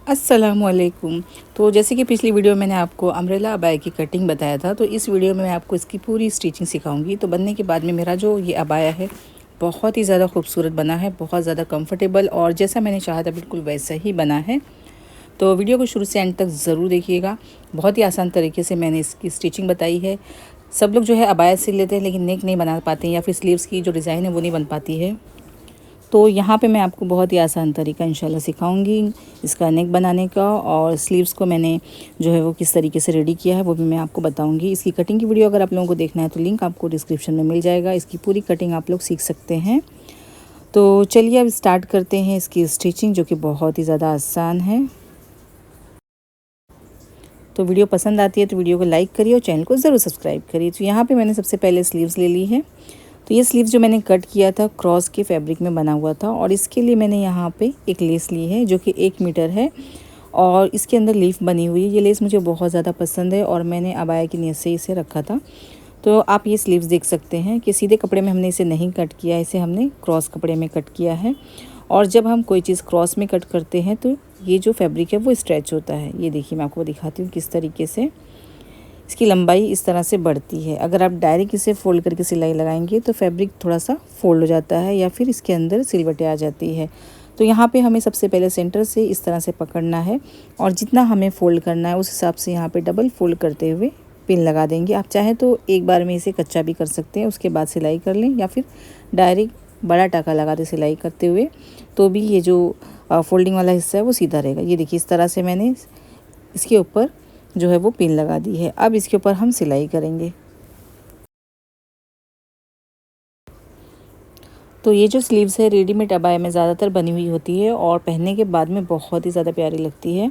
अस्सलामुअलैकुम। तो जैसे कि पिछली वीडियो में मैंने आपको अम्ब्रेला अबाया की कटिंग बताया था, तो इस वीडियो में मैं आपको इसकी पूरी स्टिचिंग सिखाऊंगी। तो बनने के बाद में मेरा जो ये अबाया है बहुत ही ज़्यादा खूबसूरत बना है, बहुत ज़्यादा कंफर्टेबल और जैसा मैंने चाहा था बिल्कुल वैसा ही बना है। तो वीडियो को शुरू से एंड तक ज़रूर देखिएगा। बहुत ही आसान तरीके से मैंने इसकी स्टिचिंग बताई है। सब लोग जो है अबाया सिल लेते हैं लेकिन नेक नहीं बना पाते हैं या फिर स्लीव्स की जो डिज़ाइन है वो नहीं बन पाती है। तो यहाँ पे मैं आपको बहुत ही आसान तरीका इंशाल्लाह सिखाऊंगी इसका नेक बनाने का, और स्लीव्स को मैंने जो है वो किस तरीके से रेडी किया है वो भी मैं आपको बताऊंगी। इसकी कटिंग की वीडियो अगर आप लोगों को देखना है तो लिंक आपको डिस्क्रिप्शन में मिल जाएगा। इसकी पूरी कटिंग आप लोग सीख सकते हैं। तो चलिए अब स्टार्ट करते हैं इसकी स्टिचिंग, जो कि बहुत ही ज़्यादा आसान है। तो वीडियो पसंद आती है तो वीडियो को लाइक करिए और चैनल को ज़रूर सब्सक्राइब करिए। तो यहाँ पे मैंने सबसे पहले स्लीव्स ले ली है। तो ये स्लीव्स जो मैंने कट किया था क्रॉस के फैब्रिक में बना हुआ था, और इसके लिए मैंने यहाँ पे एक लेस ली है जो कि 1 मीटर है और इसके अंदर लीफ बनी हुई है। ये लेस मुझे बहुत ज़्यादा पसंद है और मैंने अबाया की नीयत से इसे रखा था। तो आप ये स्लीव्स देख सकते हैं कि सीधे कपड़े में हमने इसे नहीं कट किया, इसे हमने क्रॉस कपड़े में कट किया है। और जब हम कोई चीज़ क्रॉस में कट करते हैं तो ये जो फैब्रिक है वो स्ट्रेच होता है। ये देखिए मैं आपको दिखाती हूँ किस तरीके से इसकी लंबाई इस तरह से बढ़ती है। अगर आप डायरेक्ट इसे फ़ोल्ड करके सिलाई लगाएंगे तो फैब्रिक थोड़ा सा फ़ोल्ड हो जाता है या फिर इसके अंदर सिलवटें आ जाती है। तो यहाँ पे हमें सबसे पहले सेंटर से इस तरह से पकड़ना है और जितना हमें फ़ोल्ड करना है उस हिसाब से यहाँ पे डबल फ़ोल्ड करते हुए पिन लगा देंगे। आप चाहें तो एक बार में इसे कच्चा भी कर सकते हैं, उसके बाद सिलाई कर लें, या फिर डायरेक्ट बड़ा टाका लगाते सिलाई करते हुए तो भी ये जो फोल्डिंग वाला हिस्सा है वो सीधा रहेगा। ये देखिए इस तरह से मैंने इसके ऊपर जो है वो पिन लगा दी है। अब इसके ऊपर हम सिलाई करेंगे। तो ये जो स्लीव्स है रेडीमेड अबाया में ज़्यादातर बनी हुई होती है और पहनने के बाद में बहुत ही ज़्यादा प्यारी लगती है।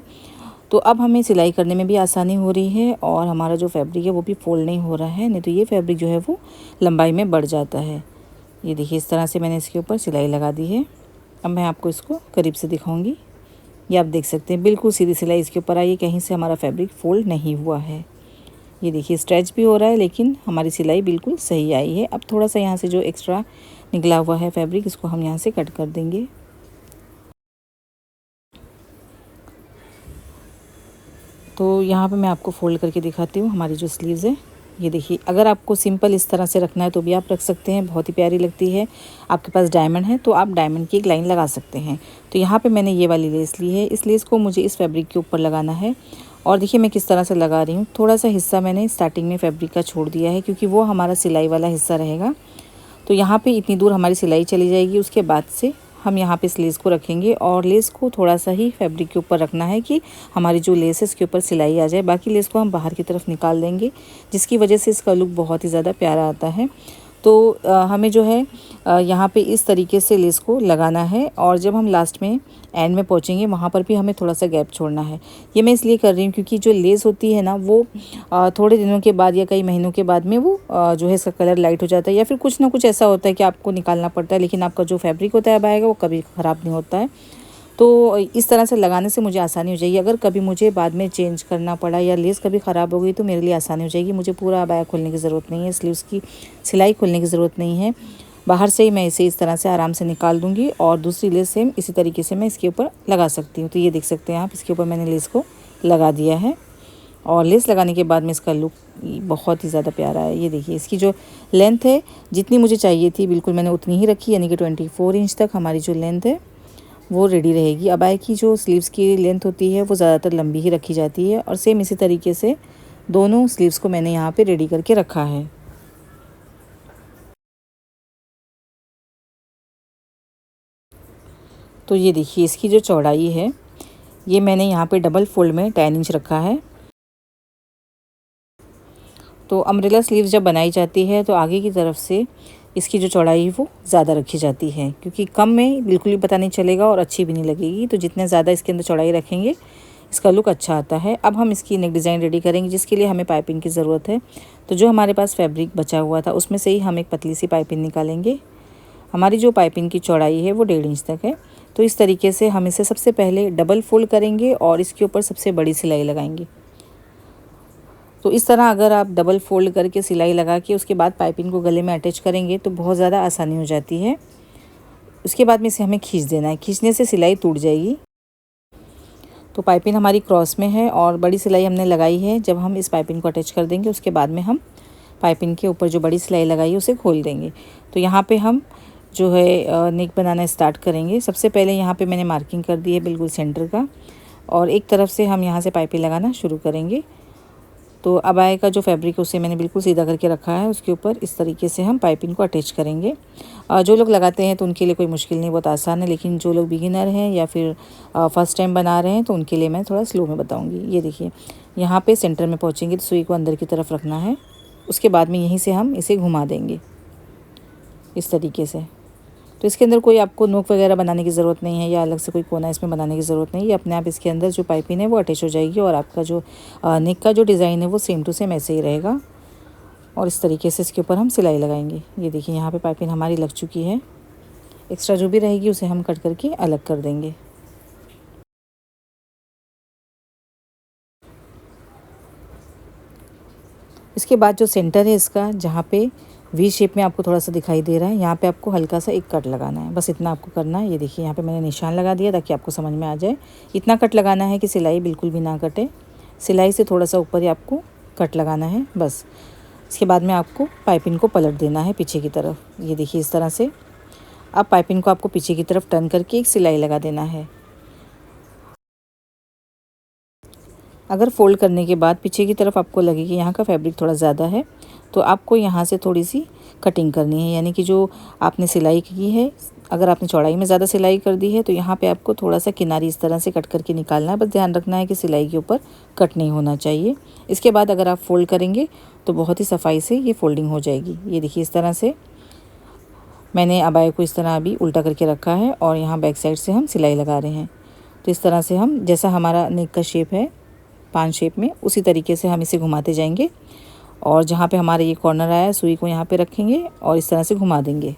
तो अब हमें सिलाई करने में भी आसानी हो रही है और हमारा जो फैब्रिक है वो भी फोल्ड नहीं हो रहा है, नहीं तो ये फैब्रिक जो है वो लंबाई में बढ़ जाता है। ये देखिए इस तरह से मैंने इसके ऊपर सिलाई लगा दी है। अब मैं आपको इसको करीब से दिखाऊंगी। ये आप देख सकते हैं बिल्कुल सीधी सिलाई इसके ऊपर आई है, कहीं से हमारा फैब्रिक फोल्ड नहीं हुआ है। ये देखिए स्ट्रेच भी हो रहा है लेकिन हमारी सिलाई बिल्कुल सही आई है। अब थोड़ा सा यहाँ से जो एक्स्ट्रा निकला हुआ है फैब्रिक इसको हम यहाँ से कट कर देंगे। तो यहाँ पे मैं आपको फ़ोल्ड करके दिखाती हूँ हमारी जो स्लीव्स है। ये देखिए अगर आपको सिंपल इस तरह से रखना है तो भी आप रख सकते हैं, बहुत ही प्यारी लगती है। आपके पास डायमंड है तो आप डायमंड की एक लाइन लगा सकते हैं। तो यहाँ पे मैंने ये वाली लेस ली है, इस लेस को मुझे इस फैब्रिक के ऊपर लगाना है। और देखिए मैं किस तरह से लगा रही हूँ। थोड़ा सा हिस्सा मैंने स्टार्टिंग में फैब्रिक का छोड़ दिया है क्योंकि वो हमारा सिलाई वाला हिस्सा रहेगा। तो यहाँ पे इतनी दूर हमारी सिलाई चली जाएगी, उसके बाद से हम यहाँ पे इस लेस को रखेंगे और लेस को थोड़ा सा ही फैब्रिक के ऊपर रखना है कि हमारी जो लेस है इसके ऊपर सिलाई आ जाए। बाकी लेस को हम बाहर की तरफ निकाल देंगे, जिसकी वजह से इसका लुक बहुत ही ज़्यादा प्यारा आता है। तो हमें जो है यहाँ पे इस तरीके से लेस को लगाना है और जब हम लास्ट में एंड में पहुँचेंगे वहाँ पर भी हमें थोड़ा सा गैप छोड़ना है। ये मैं इसलिए कर रही हूँ क्योंकि जो लेस होती है ना वो थोड़े दिनों के बाद या कई महीनों के बाद में वो जो है इसका कलर लाइट हो जाता है या फिर कुछ ना कुछ ऐसा होता है कि आपको निकालना पड़ता है, लेकिन आपका जो फैब्रिक होता है अबाया वो कभी ख़राब नहीं होता है। तो इस तरह से लगाने से मुझे आसानी हो जाएगी। अगर कभी मुझे बाद में चेंज करना पड़ा या लेस कभी ख़राब हो गई तो मेरे लिए आसानी हो जाएगी। मुझे पूरा अबाया खोलने की ज़रूरत नहीं है, स्लीव्स की सिलाई खोलने की ज़रूरत नहीं है। बाहर से ही मैं इसे इस तरह से आराम से निकाल दूँगी और दूसरी लेस सेम इसी तरीके से मैं इसके ऊपर लगा सकती हूँ। तो ये देख सकते हैं आप, इसके ऊपर मैंने लेस को लगा दिया है और लेस लगाने के बाद में इसका लुक बहुत ही ज़्यादा प्यारा है। ये देखिए इसकी जो लेंथ है जितनी मुझे चाहिए थी बिल्कुल मैंने उतनी ही रखी, यानी कि 24 इंच तक हमारी जो लेंथ है वो रेडी रहेगी। अबाया की जो स्लीव्स की लेंथ होती है वो ज़्यादातर लंबी ही रखी जाती है और सेम इसी तरीके से दोनों स्लीव्स को मैंने यहाँ पे रेडी करके रखा है। तो ये देखिए इसकी जो चौड़ाई है ये मैंने यहाँ पे डबल फोल्ड में 10 इंच रखा है। तो अम्ब्रेला स्लीव्स जब बनाई जाती है तो आगे की तरफ से इसकी जो चौड़ाई है वो ज़्यादा रखी जाती है, क्योंकि कम में बिल्कुल भी पता नहीं चलेगा और अच्छी भी नहीं लगेगी। तो जितने ज़्यादा इसके अंदर चौड़ाई रखेंगे इसका लुक अच्छा आता है। अब हम इसकी नेक डिज़ाइन रेडी करेंगे, जिसके लिए हमें पाइपिंग की ज़रूरत है। तो जो हमारे पास फैब्रिक बचा हुआ था उसमें से ही हम एक पतली सी पाइपिंग निकालेंगे। हमारी जो पाइपिंग की चौड़ाई है वो 1.5 इंच तक है। तो इस तरीके से हम इसे सबसे पहले डबल फोल्ड करेंगे और इसके ऊपर सबसे बड़ी सिलाई लगाएंगे। तो इस तरह अगर आप डबल फोल्ड करके सिलाई लगा के उसके बाद पाइपिंग को गले में अटैच करेंगे तो बहुत ज़्यादा आसानी हो जाती है। उसके बाद में इसे हमें खींच देना है, खींचने से सिलाई टूट जाएगी। तो पाइपिंग हमारी क्रॉस में है और बड़ी सिलाई हमने लगाई है। जब हम इस पाइपिंग को अटैच कर देंगे उसके बाद में हम पाइपिंग के ऊपर जो बड़ी सिलाई लगाई है उसे खोल देंगे। तो यहाँ पे हम जो है नेक बनाना स्टार्ट करेंगे। सबसे पहले यहाँ पे मैंने मार्किंग कर दी है बिल्कुल सेंटर का, और एक तरफ से हम यहाँ से पाइपिंग लगाना शुरू करेंगे। तो अबाया का जो फैब्रिक है उसे मैंने बिल्कुल सीधा करके रखा है, उसके ऊपर इस तरीके से हम पाइपिंग को अटैच करेंगे। जो लोग लगाते हैं तो उनके लिए कोई मुश्किल नहीं, बहुत आसान है, लेकिन जो लोग बिगिनर हैं या फिर फर्स्ट टाइम बना रहे हैं तो उनके लिए मैं थोड़ा स्लो में बताऊँगी। ये देखिए यहाँ पे सेंटर में पहुँचेंगे तो सुई को अंदर की तरफ रखना है, उसके बाद में यहीं से हम इसे घुमा देंगे इस तरीके से। तो इसके अंदर कोई आपको नोक वगैरह बनाने की ज़रूरत नहीं है या अलग से कोई कोना इसमें बनाने की ज़रूरत नहीं है। ये अपने आप इसके अंदर जो पाइपिंग है वो अटैच हो जाएगी और आपका जो नेक का जो डिज़ाइन है वो सेम टू सेम ऐसे ही रहेगा। और इस तरीके से इसके ऊपर हम सिलाई लगाएंगे। ये देखिए यहाँ पे पाइपिंग हमारी लग चुकी है। एक्स्ट्रा जो भी रहेगी उसे हम कट करके अलग कर देंगे। इसके बाद जो सेंटर है इसका, जहाँ पे वी शेप में आपको थोड़ा सा दिखाई दे रहा है, यहाँ पे आपको हल्का सा एक कट लगाना है, बस इतना आपको करना है। ये देखिए यहाँ पे मैंने निशान लगा दिया ताकि आपको समझ में आ जाए। इतना कट लगाना है कि सिलाई बिल्कुल भी ना कटे, सिलाई से थोड़ा सा ऊपर ही आपको कट लगाना है बस। इसके बाद में आपको पाइपिंग को पलट देना है पीछे की तरफ। ये देखिए इस तरह से अब पाइपिंग को आपको पीछे की तरफ टर्न करके एक सिलाई लगा देना है। अगर फोल्ड करने के बाद पीछे की तरफ आपको लगे कि यहाँ का फैब्रिक थोड़ा ज़्यादा है तो आपको यहाँ से थोड़ी सी कटिंग करनी है, यानी कि जो आपने सिलाई की है, अगर आपने चौड़ाई में ज़्यादा सिलाई कर दी है तो यहाँ पे आपको थोड़ा सा किनारी इस तरह से कट करके निकालना है। बस ध्यान रखना है कि सिलाई के ऊपर कट नहीं होना चाहिए। इसके बाद अगर आप फोल्ड करेंगे तो बहुत ही सफाई से ये फोल्डिंग हो जाएगी। ये देखिए इस तरह से मैंने अबाया को इस तरह अभी उल्टा करके रखा है और यहाँ बैक साइड से हम सिलाई लगा रहे हैं। तो इस तरह से हम, जैसा हमारा नेक का शेप है पान शेप में, उसी तरीके से हम इसे घुमाते जाएंगे और जहाँ पे हमारा ये कॉर्नर आया है सुई को यहाँ पे रखेंगे और इस तरह से घुमा देंगे।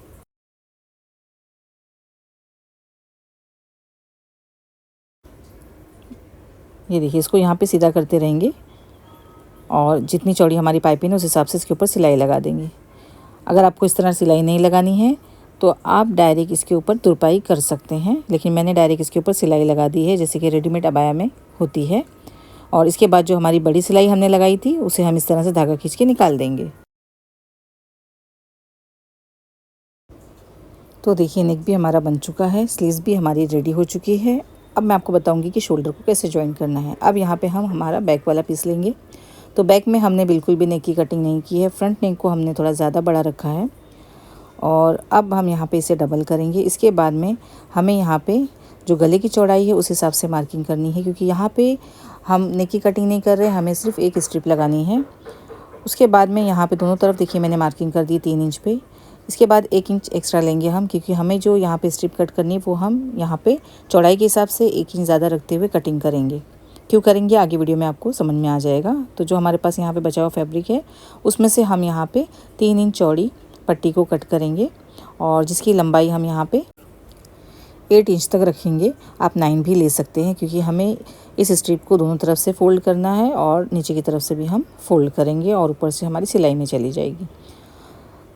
ये देखिए इसको यहाँ पे सीधा करते रहेंगे और जितनी चौड़ी हमारी पाइपिंग है उस हिसाब से इसके ऊपर सिलाई लगा देंगे। अगर आपको इस तरह सिलाई नहीं लगानी है तो आप डायरेक्ट इसके ऊपर तुरपाई कर सकते हैं, लेकिन मैंने डायरेक्ट इसके ऊपर सिलाई लगा दी है जैसे कि रेडीमेड अबाया में होती है। और इसके बाद जो हमारी बड़ी सिलाई हमने लगाई थी उसे हम इस तरह से धागा खींच के निकाल देंगे। तो देखिए नेक भी हमारा बन चुका है, स्लीव्स भी हमारी रेडी हो चुकी है। अब मैं आपको बताऊंगी कि शोल्डर को कैसे ज्वाइन करना है। अब यहाँ पे हम हमारा बैक वाला पीस लेंगे। तो बैक में हमने बिल्कुल भी नेक की कटिंग नहीं की है, फ्रंट नेक को हमने थोड़ा ज़्यादा बड़ा रखा है और अब हम यहाँ पे इसे डबल करेंगे। इसके बाद में हमें यहाँ पे जो गले की चौड़ाई है उस हिसाब से मार्किंग करनी है, क्योंकि यहाँ पे हम नेक की कटिंग नहीं कर रहे, हमें सिर्फ एक स्ट्रिप लगानी है। उसके बाद में यहाँ पे दोनों तरफ देखिए मैंने मार्किंग कर दी 3 इंच पे। इसके बाद 1 इंच एक्स्ट्रा लेंगे हम, क्योंकि हमें जो यहाँ पे स्ट्रिप कट करनी है वो हम यहाँ पे चौड़ाई के हिसाब से 1 इंच ज़्यादा रखते हुए कटिंग करेंगे। क्यों करेंगे आगे वीडियो में आपको समझ में आ जाएगा। तो जो हमारे पास यहाँ पे बचा हुआ फैब्रिक है उसमें से हम यहाँ पे 3 इंच चौड़ी पट्टी को कट करेंगे और जिसकी लंबाई हम यहाँ पे 8 इंच तक रखेंगे। आप 9 भी ले सकते हैं, क्योंकि हमें इस स्ट्रिप को दोनों तरफ से फ़ोल्ड करना है और नीचे की तरफ से भी हम फ़ोल्ड करेंगे और ऊपर से हमारी सिलाई में चली जाएगी।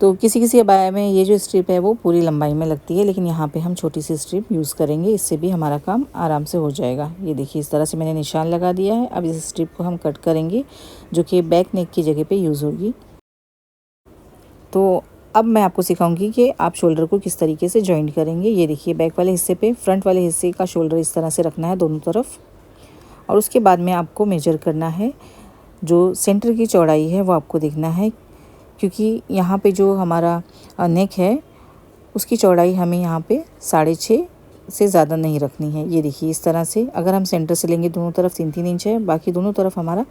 तो किसी किसी अबाया में ये जो स्ट्रिप है वो पूरी लंबाई में लगती है, लेकिन यहाँ पे हम छोटी सी स्ट्रिप यूज़ करेंगे, इससे भी हमारा काम आराम से हो जाएगा। ये देखिए इस तरह से मैंने निशान लगा दिया है। अब इस स्ट्रिप को हम कट करेंगे जो कि बैक नेक की जगह पे यूज़ होगी। तो अब मैं आपको सिखाऊंगी कि आप शोल्डर को किस तरीके से जॉइंट करेंगे। ये देखिए बैक वाले हिस्से पे फ्रंट वाले हिस्से का शोल्डर इस तरह से रखना है दोनों तरफ, और उसके बाद में आपको मेजर करना है। जो सेंटर की चौड़ाई है वो आपको देखना है, क्योंकि यहाँ पे जो हमारा नेक है उसकी चौड़ाई हमें यहाँ पे 6.5 से ज़्यादा नहीं रखनी है। ये देखिए इस तरह से अगर हम सेंटर से लेंगे दोनों तरफ 3-3 इंच है, बाकी दोनों तरफ हमारा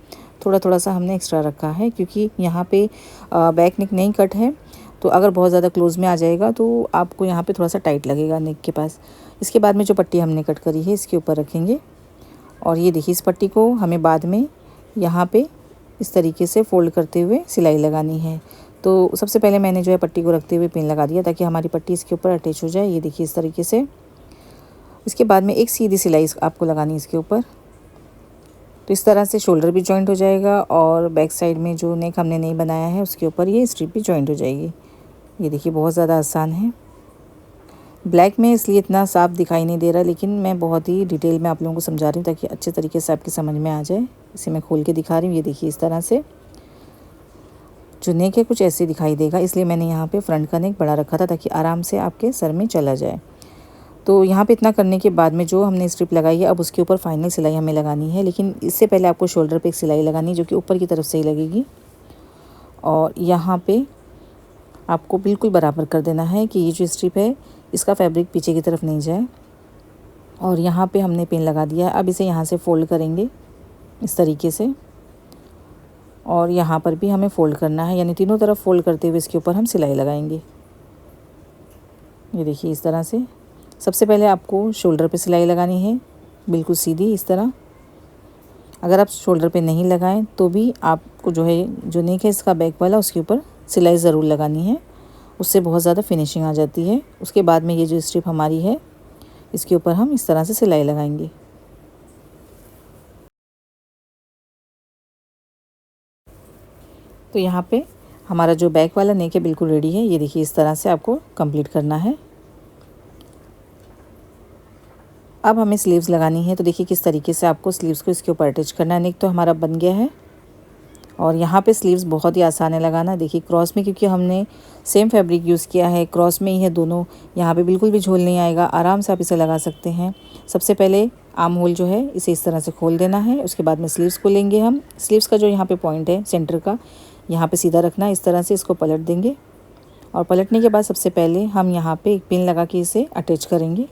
थोड़ा थोड़ा सा हमने एक्स्ट्रा रखा है, क्योंकि यहाँ पे बैक नेक नहीं कट है। तो अगर बहुत ज़्यादा क्लोज़ में आ जाएगा तो आपको यहाँ पे थोड़ा सा टाइट लगेगा नेक के पास। इसके बाद में जो पट्टी हमने कट करी है इसके ऊपर रखेंगे और ये देखिए इस पट्टी को हमें बाद में यहाँ पे इस तरीके से फ़ोल्ड करते हुए सिलाई लगानी है। तो सबसे पहले मैंने जो है पट्टी को रखते हुए पिन लगा दिया ताकि हमारी पट्टी इसके ऊपर अटैच हो जाए। ये देखिए इस तरीके से। इसके बाद में एक सीधी सिलाई आपको लगानी है इसके ऊपर। तो इस तरह से शोल्डर भी जॉइंट हो जाएगा और बैक साइड में जो नेक हमने नहीं बनाया है उसके ऊपर ये स्ट्रिप भी जॉइंट हो जाएगी। ये देखिए बहुत ज़्यादा आसान है। ब्लैक में इसलिए इतना साफ दिखाई नहीं दे रहा, लेकिन मैं बहुत ही डिटेल में आप लोगों को समझा रही हूँ ताकि अच्छे तरीके से आपकी समझ में आ जाए। इसे मैं खोल के दिखा रही हूँ। ये देखिए इस तरह से जो नेक है कुछ ऐसे दिखाई देगा, इसलिए मैंने यहाँ पे फ्रंट का नेक बड़ा रखा था ताकि आराम से आपके सर में चला जाए। तो यहाँ पे इतना करने के बाद में जो हमने स्ट्रिप लगाई है, अब उसके ऊपर फाइनल सिलाई हमें लगानी है। लेकिन इससे पहले आपको शोल्डर पे एक सिलाई लगानी है जो कि ऊपर की तरफ से ही लगेगी, और यहाँ पे आपको बिल्कुल बराबर कर देना है कि ये जो स्ट्रिप है इसका फैब्रिक पीछे की तरफ नहीं जाए। और यहाँ पे हमने पिन लगा दिया है। अब इसे यहाँ से फ़ोल्ड करेंगे इस तरीके से, और यहाँ पर भी हमें फ़ोल्ड करना है, यानी तीनों तरफ फ़ोल्ड करते हुए इसके ऊपर हम सिलाई लगाएंगे। ये देखिए इस तरह से। सबसे पहले आपको शोल्डर पे सिलाई लगानी है, बिल्कुल सीधी इस तरह। अगर आप शोल्डर पे नहीं लगाएं तो भी आपको जो है जो नेक है इसका बैक वाला उसके ऊपर सिलाई ज़रूर लगानी है, उससे बहुत ज़्यादा फिनिशिंग आ जाती है। उसके बाद में ये जो स्ट्रिप हमारी है इसके ऊपर हम इस तरह से सिलाई लगाएंगे। तो यहाँ पे हमारा जो बैक वाला नेक है बिल्कुल रेडी है। ये देखिए इस तरह से आपको कंप्लीट करना है। अब हमें स्लीव्स लगानी है, तो देखिए किस तरीके से आपको स्लीव्स को इसके ऊपर अटैच करना है। नेक तो हमारा बन गया है, और यहाँ पे स्लीव्स बहुत ही आसान है लगाना। देखिए क्रॉस में, क्योंकि हमने सेम फैब्रिक यूज़ किया है, क्रॉस में ही है दोनों, यहाँ पे बिल्कुल भी झोल नहीं आएगा, आराम से आप इसे लगा सकते हैं। सबसे पहले आर्म होल जो है इसे इस तरह से खोल देना है। उसके बाद में स्लीव्स को लेंगे हम। स्लीव्स का जो यहाँ पे पॉइंट है सेंटर का, यहाँ पे सीधा रखना है। इस तरह से इसको पलट देंगे, और पलटने के बाद सबसे पहले हम यहाँ पे एक पिन लगा के इसे अटैच करेंगे।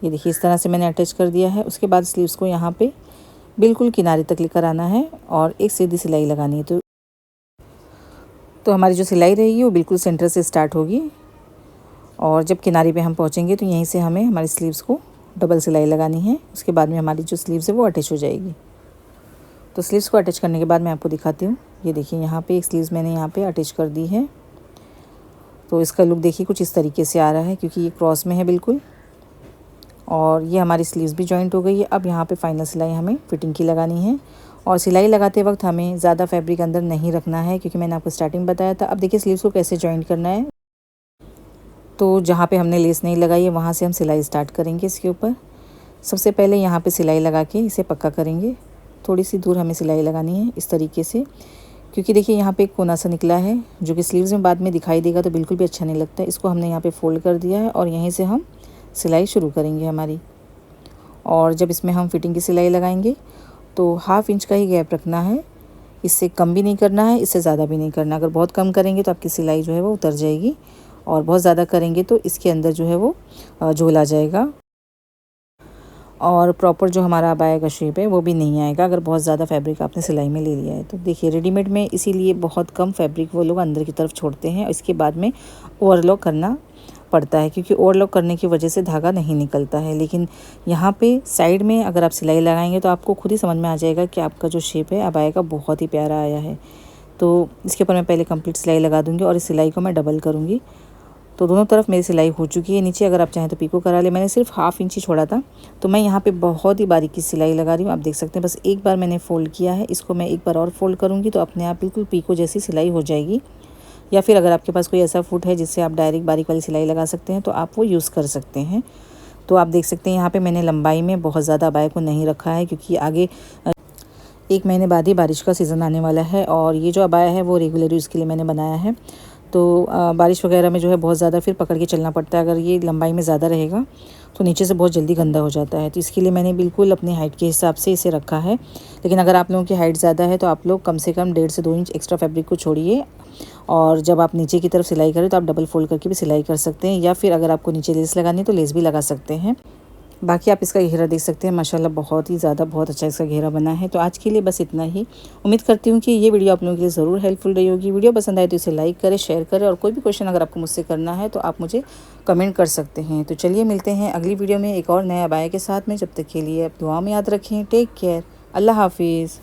ये देखिए इस तरह से मैंने अटैच कर दिया है। उसके बाद स्लीव्स को यहाँ पे बिल्कुल किनारे तक लेकर आना है और एक सीधी सिलाई लगानी है। तो हमारी जो सिलाई रहेगी वो बिल्कुल सेंटर से स्टार्ट होगी, और जब किनारे पे हम पहुँचेंगे तो यहीं से हमें हमारी स्लीव्स को डबल सिलाई लगानी है। उसके बाद में हमारी जो स्लीव्स है वो अटैच हो जाएगी। तो स्लीव्स को अटैच करने के बाद मैं आपको दिखाती हूँ। ये देखिए यहाँ पे एक स्लीव्स मैंने यहाँ पे अटैच कर दी है। तो इसका लुक देखिए कुछ इस तरीके से आ रहा है, क्योंकि ये क्रॉस में है बिल्कुल, और ये हमारी स्लीव्स भी जॉइंट हो गई है। अब यहाँ पे फाइनल सिलाई हमें फिटिंग की लगानी है, और सिलाई लगाते वक्त हमें ज़्यादा फैब्रिक अंदर नहीं रखना है, क्योंकि मैंने आपको स्टार्टिंग बताया था। अब देखिए स्लीव्स को कैसे जॉइंट करना है। तो जहाँ पे हमने लेस नहीं लगाई है वहाँ से हम सिलाई स्टार्ट करेंगे इसके ऊपर। सबसे पहले यहाँ पे सिलाई लगा के इसे पक्का करेंगे। थोड़ी सी दूर हमें सिलाई लगानी है इस तरीके से, क्योंकि देखिए यहाँ पे एक कोना सा निकला है जो कि स्लीव्स में बाद में दिखाई देगा तो बिल्कुल भी अच्छा नहीं लगता है। इसको हमने यहाँ पे फोल्ड कर दिया है, और यहीं से हम सिलाई शुरू करेंगे हमारी। और जब इसमें हम फिटिंग की सिलाई लगाएंगे तो 1/2 इंच का ही गैप रखना है, इससे कम भी नहीं करना है, इससे ज़्यादा भी नहीं करना। अगर बहुत कम करेंगे तो आपकी सिलाई जो है वो उतर जाएगी, और बहुत ज़्यादा करेंगे तो इसके अंदर जो है वो झोल आ जाएगा, और प्रॉपर जो हमारा अबाया का शेप है वो भी नहीं आएगा अगर बहुत ज़्यादा फैब्रिक आपने सिलाई में ले लिया है। तो देखिए रेडीमेड में इसीलिए बहुत कम फैब्रिक वो लोग अंदर की तरफ छोड़ते हैं, और इसके बाद में ओवरलॉक करना पड़ता है, क्योंकि ओवरलॉक करने की वजह से धागा नहीं निकलता है। लेकिन यहाँ पे साइड में अगर आप सिलाई लगाएंगे तो आपको खुद ही समझ में आ जाएगा कि आपका जो शेप है अबाया का बहुत ही प्यारा आया है। तो इसके ऊपर मैं पहले कंप्लीट सिलाई लगा दूँगी, और इस सिलाई को मैं डबल करूँगी। तो दोनों तरफ मेरी सिलाई हो चुकी है। नीचे अगर आप चाहें तो पीको करा ले, मैंने सिर्फ 1/2 इंच ही छोड़ा था। तो मैं यहाँ पे बहुत ही बारीकी सिलाई लगा रही हूँ, आप देख सकते हैं। बस एक बार मैंने फ़ोल्ड किया है, इसको मैं एक बार और फोल्ड करूँगी तो अपने आप बिल्कुल पीको जैसी सिलाई हो जाएगी। या फिर अगर आपके पास कोई ऐसा फुट है जिससे आप डायरेक्ट बारीक वाली सिलाई लगा सकते हैं तो आप वो यूज़ कर सकते हैं। तो आप देख सकते हैं यहाँ पे मैंने लंबाई में बहुत ज़्यादा अबाया को नहीं रखा है, क्योंकि आगे 1 महीने बाद ही बारिश का सीज़न आने वाला है, और ये जो अबाया है वो रेगुलर यूज़ के लिए मैंने बनाया है। तो बारिश वगैरह में जो है बहुत ज़्यादा फिर पकड़ के चलना पड़ता है। अगर ये लंबाई में ज़्यादा रहेगा तो नीचे से बहुत जल्दी गंदा हो जाता है। तो इसके लिए मैंने बिल्कुल अपनी हाइट के हिसाब से इसे रखा है। लेकिन अगर आप लोगों की हाइट ज़्यादा है तो आप लोग कम से कम 1.5 से 2 इंच एक्स्ट्रा फैब्रिक को छोड़िए, और जब आप नीचे की तरफ सिलाई करें तो आप डबल फोल्ड करके भी सिलाई कर सकते हैं, या फिर अगर आपको नीचे लेस लगानी है तो लेस भी लगा सकते हैं। बाकी आप इसका घेरा देख सकते हैं, माशाल्लाह बहुत ही ज़्यादा बहुत अच्छा इसका घेरा बना है। तो आज के लिए बस इतना ही। उम्मीद करती हूँ कि ये वीडियो आप लोगों के लिए ज़रूर हेल्पफुल रही होगी। वीडियो पसंद आए तो इसे लाइक करें, शेयर करें, और कोई भी क्वेश्चन अगर आपको मुझसे करना है तो आप मुझे कमेंट कर सकते हैं। तो चलिए मिलते हैं अगली वीडियो में एक और नया अबाया के साथ में। जब तक के लिए आप दुआ में याद रखें। Take care. अल्लाह हाफिज़।